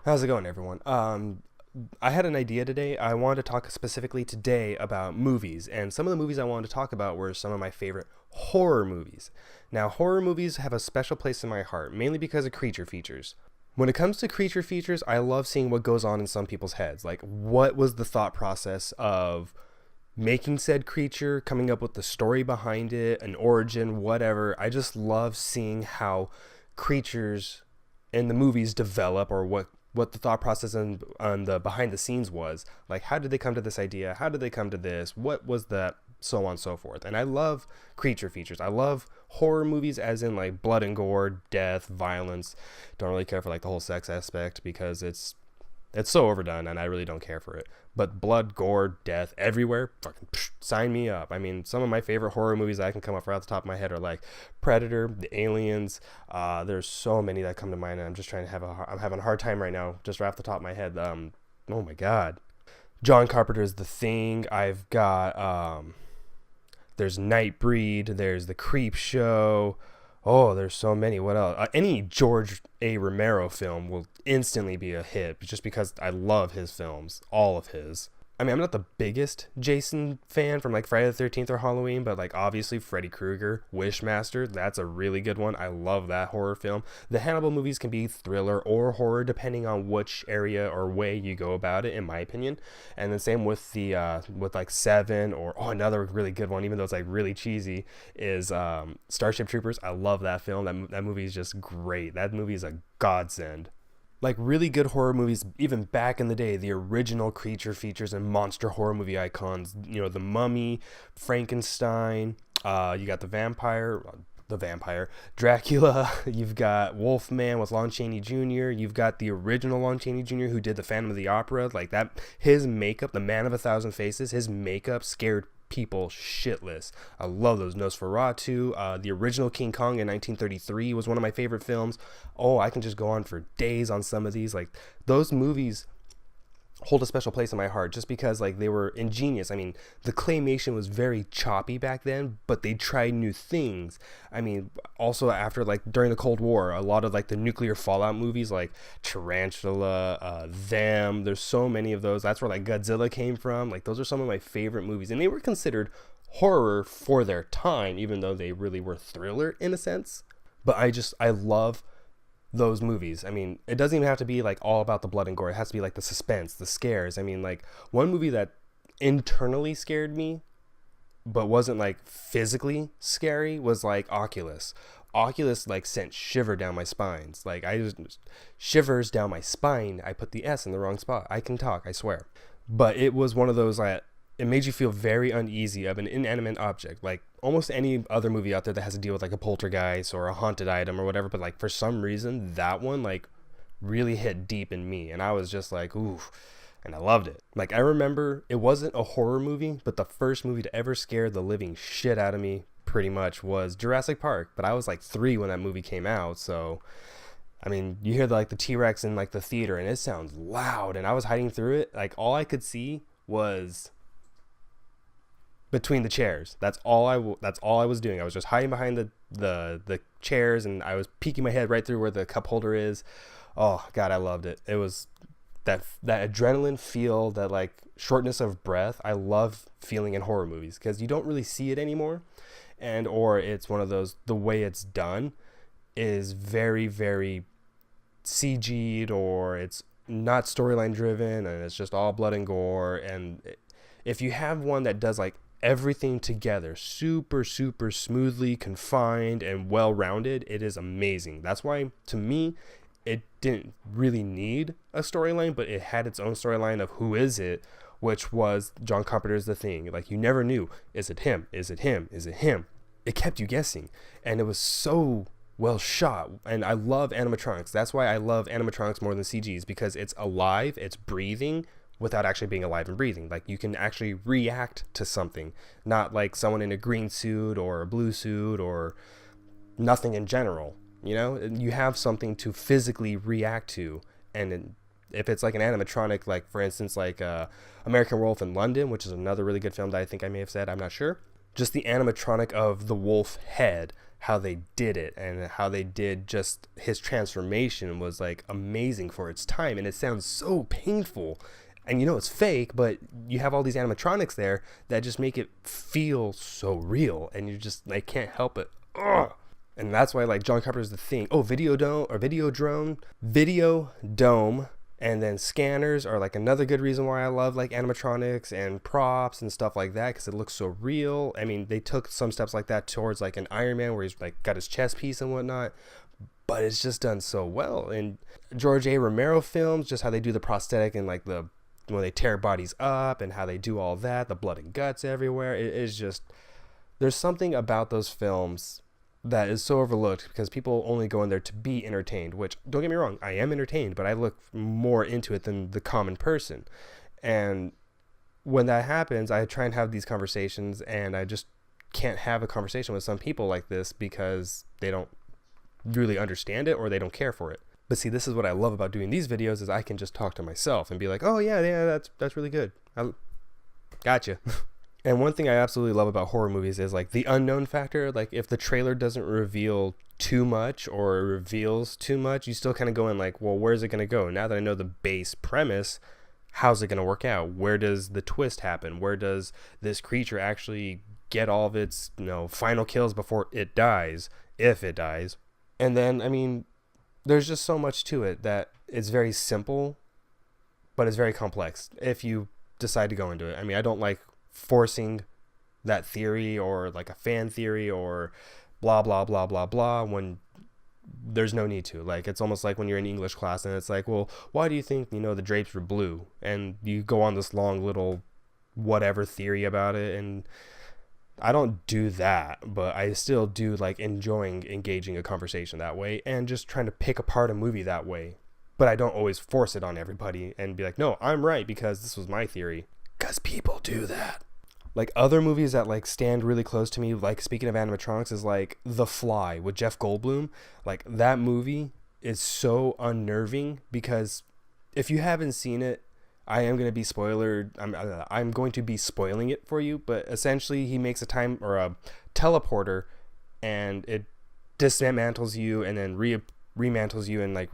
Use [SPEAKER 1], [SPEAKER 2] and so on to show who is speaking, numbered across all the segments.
[SPEAKER 1] How's it going, everyone? I had an idea today. I wanted to talk specifically today about movies, and some of the movies I wanted to talk about were some of my favorite horror movies. Now, horror movies have a special place in my heart, mainly because of creature features. When it comes to creature features, I love seeing what goes on in some people's heads. Like, what was the thought process of making said creature, coming up with the story behind it, an origin, whatever. I just love seeing how creatures in the movies develop, or what the thought process and on the behind the scenes was. Like, how did they come to this idea? How did they come to this? What was that? So on and so forth. And I love creature features. I love horror movies, as in like blood and gore, death, violence. Don't really care for like the whole sex aspect because it's so overdone, and I really don't care for it. But blood, gore, death everywhere, fucking sign me up. I mean, some of my favorite horror movies I can come up right off the top of my head are like Predator, The Aliens. There's so many that come to mind, and I'm just trying to I'm having a hard time right now, just right off the top of my head. Oh my god, John Carpenter's The Thing. I've got there's Nightbreed. There's The Creep Show. Oh, there's so many. What else? Any George A. Romero film will instantly be a hit just because I love his films, all of his. I mean, I'm not the biggest Jason fan from like Friday the 13th or Halloween, but like obviously Freddy Krueger, Wishmaster, that's a really good one. I love that horror film. The Hannibal movies can be thriller or horror depending on which area or way you go about it, in my opinion. And then same with the with like Seven, or another really good one, even though it's like really cheesy, is Starship Troopers. I love that film. That movie is just great. That movie is a godsend. Like really good horror movies, even back in the day, the original creature features and monster horror movie icons, The Mummy, Frankenstein, you got the vampire, Dracula, you've got Wolfman with Lon Chaney Jr., you've got the original Lon Chaney Jr. who did the Phantom of the Opera, like that, his makeup, the Man of a Thousand Faces, his makeup scared people shitless. I love those. Nosferatu, the original King Kong in 1933 was one of my favorite films. Oh, I can just go on for days on some of these. Like, those movies hold a special place in my heart just because like they were ingenious. I mean, the claymation was very choppy back then, but they tried new things. I mean, also after like during the Cold War, a lot of like the nuclear fallout movies like Tarantula, there's so many of those. That's where like Godzilla came from. Like, those are some of my favorite movies, and they were considered horror for their time, even though they really were thriller in a sense. But I love those movies. I mean, it doesn't even have to be like all about the blood and gore. It has to be like the suspense, the scares. I mean, like one movie that internally scared me but wasn't like physically scary was like Oculus. Oculus like sent shiver down my spines. Like, I just shivers down my spine. I put the S in the wrong spot. I can talk, I swear. But it was one of those that it made you feel very uneasy of an inanimate object, like almost any other movie out there that has to deal with like a poltergeist or a haunted item or whatever. But like for some reason, that one like really hit deep in me, and I was just like, ooh, and I loved it. Like, I remember it wasn't a horror movie, but the first movie to ever scare the living shit out of me pretty much was Jurassic Park. But I was like 3 when that movie came out, so I mean, you hear the T-Rex in like the theater, and it sounds loud, and I was hiding through it. Like, all I could see was between the chairs. That's all I was doing. I was just hiding behind the chairs, and I was peeking my head right through where the cup holder is. Oh god, I loved it. It was that adrenaline feel, that like shortness of breath. I love feeling in horror movies because you don't really see it anymore, and or it's one of those, the way it's done is very, very CG'd, or it's not storyline driven, and it's just all blood and gore. And if you have one that does like everything together super smoothly, confined and well-rounded, it is amazing. That's why, to me, it didn't really need a storyline, but it had its own storyline of who is it, which was John Carpenter's The Thing. Like, you never knew, is it him, is it him, is it him? It kept you guessing, and it was so well shot. And I love animatronics. That's why I love animatronics more than CGs, because it's alive, it's breathing without actually being alive and breathing. Like, you can actually react to something, not like someone in a green suit or a blue suit or nothing in general. You have something to physically react to. And if it's like an animatronic, like for instance, like American Wolf in London, which is another really good film that I think I may have said, I'm not sure, just the animatronic of the wolf head, how they did it, and how they did just his transformation was like amazing for its time. And it sounds so painful, and you know it's fake, but you have all these animatronics there that just make it feel so real, and you just like can't help it. Ugh. And that's why like John Carpenter's The Thing. Oh, video dome, and then scanners are like another good reason why I love like animatronics and props and stuff like that, because it looks so real. I mean, they took some steps like that towards like an Iron Man where he's like got his chest piece and whatnot, but it's just done so well. And George A. Romero films, just how they do the prosthetic and like the when they tear bodies up and how they do all that, the blood and guts everywhere. It is just, there's something about those films that is so overlooked because people only go in there to be entertained, which, don't get me wrong, I am entertained, but I look more into it than the common person. And when that happens, I try and have these conversations, and I just can't have a conversation with some people like this because they don't really understand it or they don't care for it. But see, this is what I love about doing these videos, is I can just talk to myself and be like, oh yeah, that's really good. I gotcha. And one thing I absolutely love about horror movies is like the unknown factor. Like if the trailer doesn't reveal too much or reveals too much, you still kind of go in like, well, where's it going to go? Now that I know the base premise, how's it going to work out? Where does the twist happen? Where does this creature actually get all of its, final kills before it dies, if it dies? And then, I mean, there's just so much to it that it's very simple, but it's very complex if you decide to go into it. I mean, I don't like forcing that theory or like a fan theory or blah blah blah blah blah when there's no need to. Like, it's almost like when you're in English class and it's like, well, why do you think the drapes were blue, and you go on this long little whatever theory about it. And I don't do that, but I still do like enjoying engaging a conversation that way and just trying to pick apart a movie that way. But I don't always force it on everybody and be like, no, I'm right because this was my theory. Because people do that. Like other movies that like stand really close to me, like speaking of animatronics, is like The Fly with Jeff Goldblum. Like that movie is so unnerving because if you haven't seen it, I am going to be I'm going to be spoiling it for you, but essentially he makes a teleporter and it dismantles you and then remantles you and like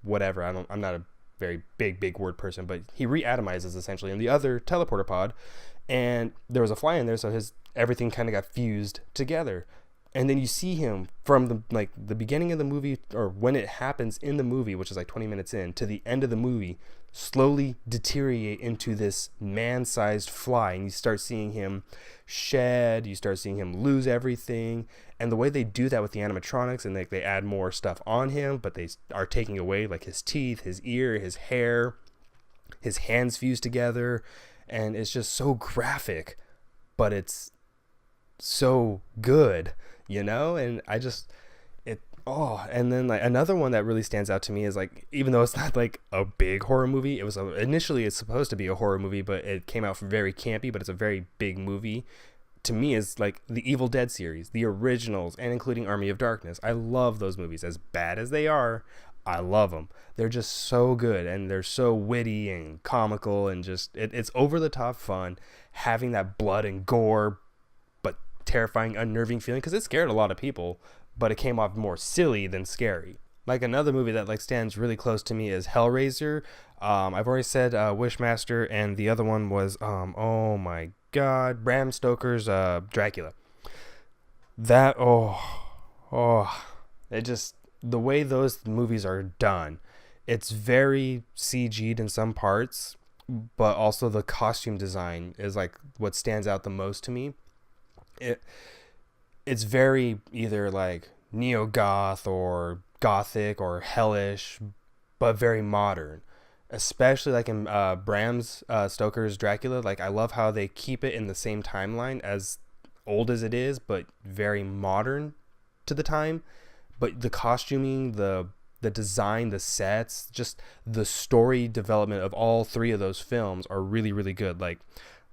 [SPEAKER 1] whatever. I'm not a very big word person, but he reatomizes essentially in the other teleporter pod, and there was a fly in there, so everything kind of got fused together. And then you see him from the beginning of the movie, or when it happens in the movie, which is like 20 minutes in, to the end of the movie, slowly deteriorate into this man-sized fly. And you start seeing him shed, you start seeing him lose everything. And the way they do that with the animatronics, and they add more stuff on him, but they are taking away like his teeth, his ear, his hair, his hands fused together. And it's just so graphic, but it's so good. And and then like another one that really stands out to me is like, even though it's not like a big horror movie, initially it's supposed to be a horror movie, but it came out very campy, but it's a very big movie. To me, is like the Evil Dead series, the originals, and including Army of Darkness. I love those movies. As bad as they are, I love them. They're just so good, and they're so witty and comical, and just it's over the top fun, having that blood and gore terrifying, unnerving feeling, because it scared a lot of people, but it came off more silly than scary. Like another movie that like stands really close to me is Hellraiser. I've already said Wishmaster, and the other one was oh my god, Bram Stoker's Dracula. That it just, the way those movies are done, it's very CG'd in some parts, but also the costume design is like what stands out the most to me. It's very either like neo-goth or gothic or hellish, but very modern, especially like in Bram Stoker's Dracula. Like I love how they keep it in the same timeline, as old as it is, but very modern to the time. But the costuming, the design, the sets, just the story development of all three of those films are really, really good. Like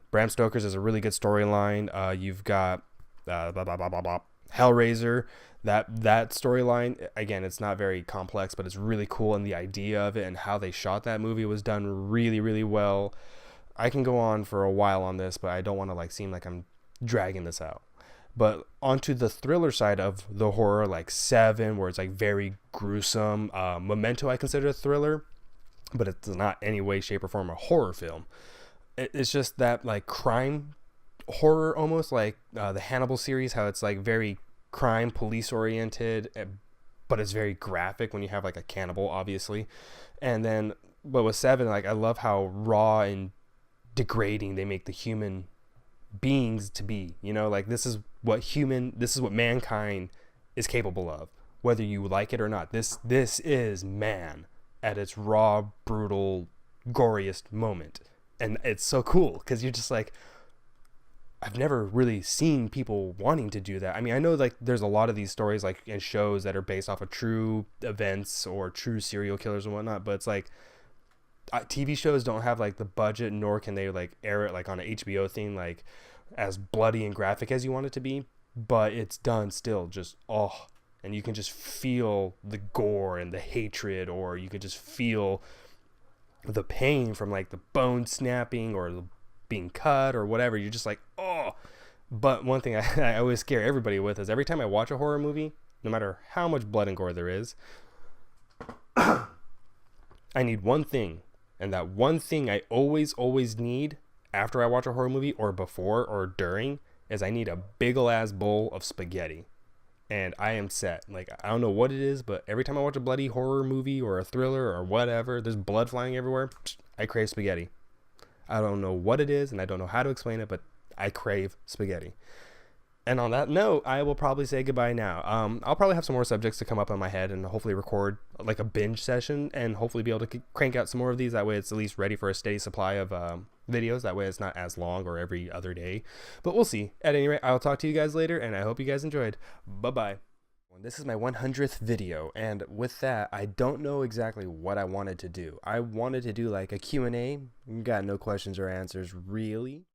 [SPEAKER 1] Bram Stoker's is a really good storyline. You've got Hellraiser. That storyline, again, it's not very complex, but it's really cool, and the idea of it and how they shot that movie was done really, really well. I can go on for a while on this, but I don't want to like seem like I'm dragging this out. But onto the thriller side of the horror, like Seven, where it's like very gruesome. Memento I consider a thriller, but it's not any way, shape, or form a horror film. It's just that like crime horror, almost like the Hannibal series, how it's like very crime police oriented, but it's very graphic when you have like a cannibal, obviously. And then, but with Seven, like I love how raw and degrading they make the human beings to be. You know, like this is what mankind is capable of, whether you like it or not. This is man at its raw, brutal, goriest moment. And it's so cool because you're just like, I've never really seen people wanting to do that. I mean, I know like there's a lot of these stories like in shows that are based off of true events or true serial killers and whatnot, but it's like TV shows don't have like the budget, nor can they like air it like on an HBO thing like as bloody and graphic as you want it to be, but it's done still just and you can just feel the gore and the hatred, or you could just feel the pain from like the bone snapping or the being cut or whatever. You're just like, oh. But one thing I always scare everybody with is every time I watch a horror movie, no matter how much blood and gore there is, I need one thing. And that one thing I always need after I watch a horror movie, or before or during, is I need a big ol' ass bowl of spaghetti. And I am set. Like, I don't know what it is, but every time I watch a bloody horror movie or a thriller or whatever, there's blood flying everywhere, I crave spaghetti. I don't know what it is, and I don't know how to explain it, but I crave spaghetti. And on that note, I will probably say goodbye now. I'll probably have some more subjects to come up on my head and hopefully record like a binge session and hopefully be able to crank out some more of these. That way it's at least ready for a steady supply of videos. That way it's not as long or every other day. But we'll see. At any rate, I'll talk to you guys later, and I hope you guys enjoyed. Bye-bye. This is my 100th video, and with that, I don't know exactly what I wanted to do. I wanted to do like a Q&A. Got no questions or answers, really.